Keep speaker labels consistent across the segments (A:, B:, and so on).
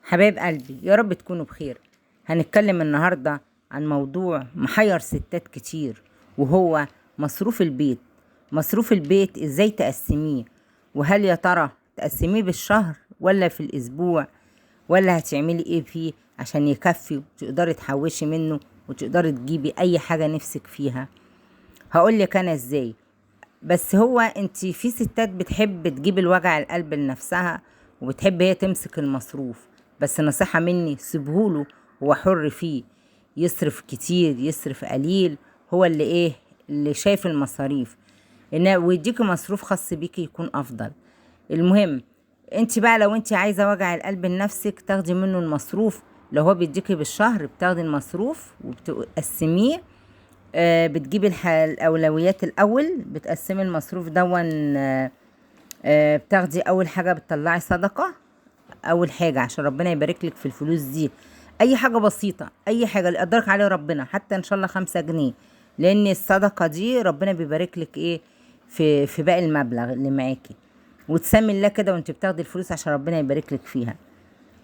A: حبايب قلبي، يا رب تكونوا بخير. هنتكلم النهاردة عن موضوع محير ستات كتير، وهو مصروف البيت. مصروف البيت ازاي تقسميه؟ وهل يا ترى تقسميه بالشهر ولا في الاسبوع، ولا هتعملي ايه فيه عشان يكفي وتقدري تحوشي منه وتقدري تجيبي اي حاجة نفسك فيها؟ هقولك انا ازاي. بس هو انتي في ستات بتحب تجيب الوجع القلب لنفسها، وبتحب هي تمسك المصروف. بس نصيحة مني، سيبهوله، هو حر فيه. يصرف كتير يصرف قليل، هو اللي شايف المصاريف. ويديكي مصروف خاص بيكي يكون افضل. المهم، انت بقى لو انت عايزة وجع القلب لنفسك تاخدي منه المصروف. لو هو بيديكي بالشهر بتاخدي المصروف وبتقسميه. بتجيبي الأولويات الأول، بتقسمي المصروف دون. بتاخدي أول حاجة بتطلعي صدقة. أول حاجة عشان ربنا يبارك لك في الفلوس دي. أي حاجة بسيطة، أي حاجة اللي يقدرك عليه ربنا، حتى إن شاء الله 5 جنيه. لأن الصدقة دي ربنا بيبارك لك في باقي المبلغ اللي معاكي. وتسمي الله كده وانت بتاخدي الفلوس عشان ربنا يبارك لك فيها.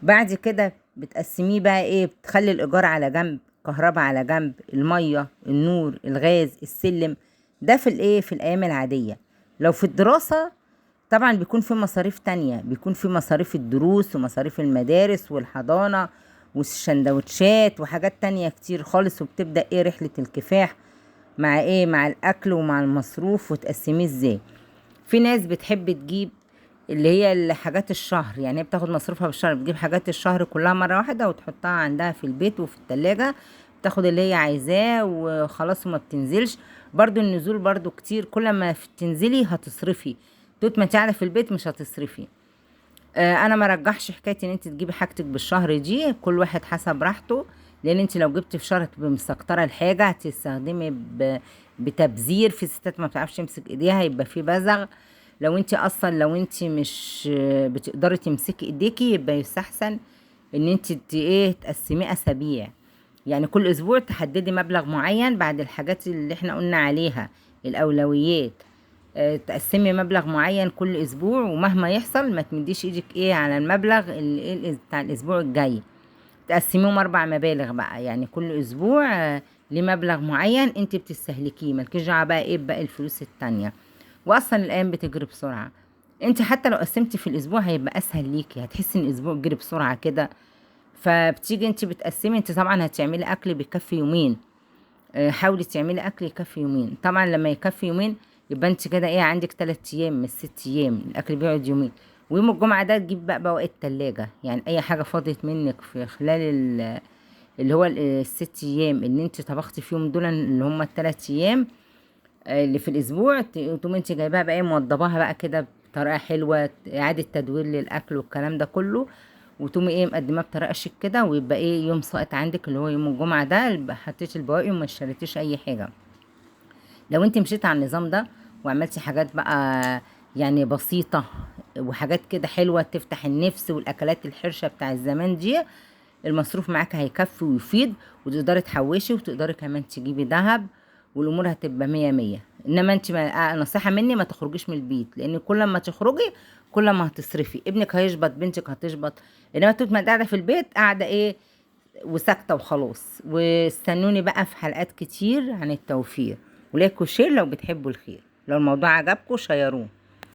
A: بعد كده بتقسميه بقى بتخلي الايجار على جنب، كهرباء على جنب، الميه، النور، الغاز، السلم. ده في الايام العاديه. لو في الدراسه طبعا بيكون في مصاريف تانية، بيكون في مصاريف الدروس ومصاريف المدارس والحضانه والسندوتشات وحاجات تانية كتير خالص. وبتبدأ رحلة الكفاح مع الاكل ومع المصروف. وتقسميه ازاي؟ في ناس بتحب تجيب اللي هي الحاجات الشهر، يعني هي بتاخد مصروفها بالشهر، بتجيب حاجات الشهر كلها مرة واحدة وتحطها عندها في البيت وفي التلاجة. بتاخد اللي هي عايزاه وخلاص وما بتنزلش. برضو النزول برضو كتير، كل ما تنزلي هتصرفي. طول ما انت قاعدة في البيت مش هتصرفي. انا ما رجحش حكايه ان انت تجيبي حاجتك بالشهر دي، كل واحد حسب راحته. لان انت لو جبتي في شهر هتبقي مستكتره الحاجه، هتستخدمي بتبذير. في ستات ما بتعرفش تمسك ايديها، يبقى في بزغ. لو انت مش بتقدري تمسكي ايديكي، يبقى يستحسن ان انت تقسميه اسابيع. يعني كل اسبوع تحددي مبلغ معين بعد الحاجات اللي احنا قلنا عليها، الاولويات. تقسمي مبلغ معين كل اسبوع، ومهما يحصل ما تمديش ايدك على المبلغ بتاع الاسبوع الجاي. تقسميهم 4 مبالغ بقى، يعني كل اسبوع ليه مبلغ معين انت بتستهلكيه، مالكيش دعوه بقى بقى الفلوس التانية. واصلا الايام بتجري بسرعه. انت حتى لو قسمتي في الاسبوع هيبقى اسهل ليكي، هتحسي ان الاسبوع جري بسرعه كده. فبتيجي انت بتقسمي، انت طبعا هتعملي اكل بيكفي يومين. حاولي تعملي اكل يكفي يومين. طبعا لما يكفي يومين يبقى انت كده عندك 3 ايام من 6 ايام، الاكل بيقعد يومين. ويوم الجمعه ده تجيب بقى بواقي التلاجة، يعني اي حاجه فاضت منك في خلال اللي هو ال6 ايام اللي انت طبختي فيهم دول، اللي هم ال3 ايام اللي في الاسبوع. تقوم انت جايباها بقى موضباها بقى كده بطريقه حلوه، اعاده تدوير للاكل والكلام ده كله. وتقومي مقدماه بطريقه شيك كده، ويبقى يوم ساقط عندك اللي هو يوم الجمعه ده، يبقى حطيتي البواقي وما اشتريتيش اي حاجه. لو انت مشيت على النظام ده وعملتي حاجات بقى يعني بسيطه وحاجات كده حلوه تفتح النفس، والاكلات الحرشه بتاع الزمان دي، المصروف معاك هيكفي ويفيد. وتقدري تحوشي، وتقدري كمان تجيبي ذهب، والامور هتبقى مية مية. انما انت نصيحة مني، ما تخرجيش من البيت، لان كل ما تخرجي كل ما هتصرفي. ابنك هيشبط، بنتك هتشبط. انما طول ما قاعدة في البيت قاعدة وساكتة وخلاص. واستنوني بقى في حلقات كتير عن التوفير. ولايك وشير لو بتحبوا الخير. لو الموضوع عجبكم شيروه.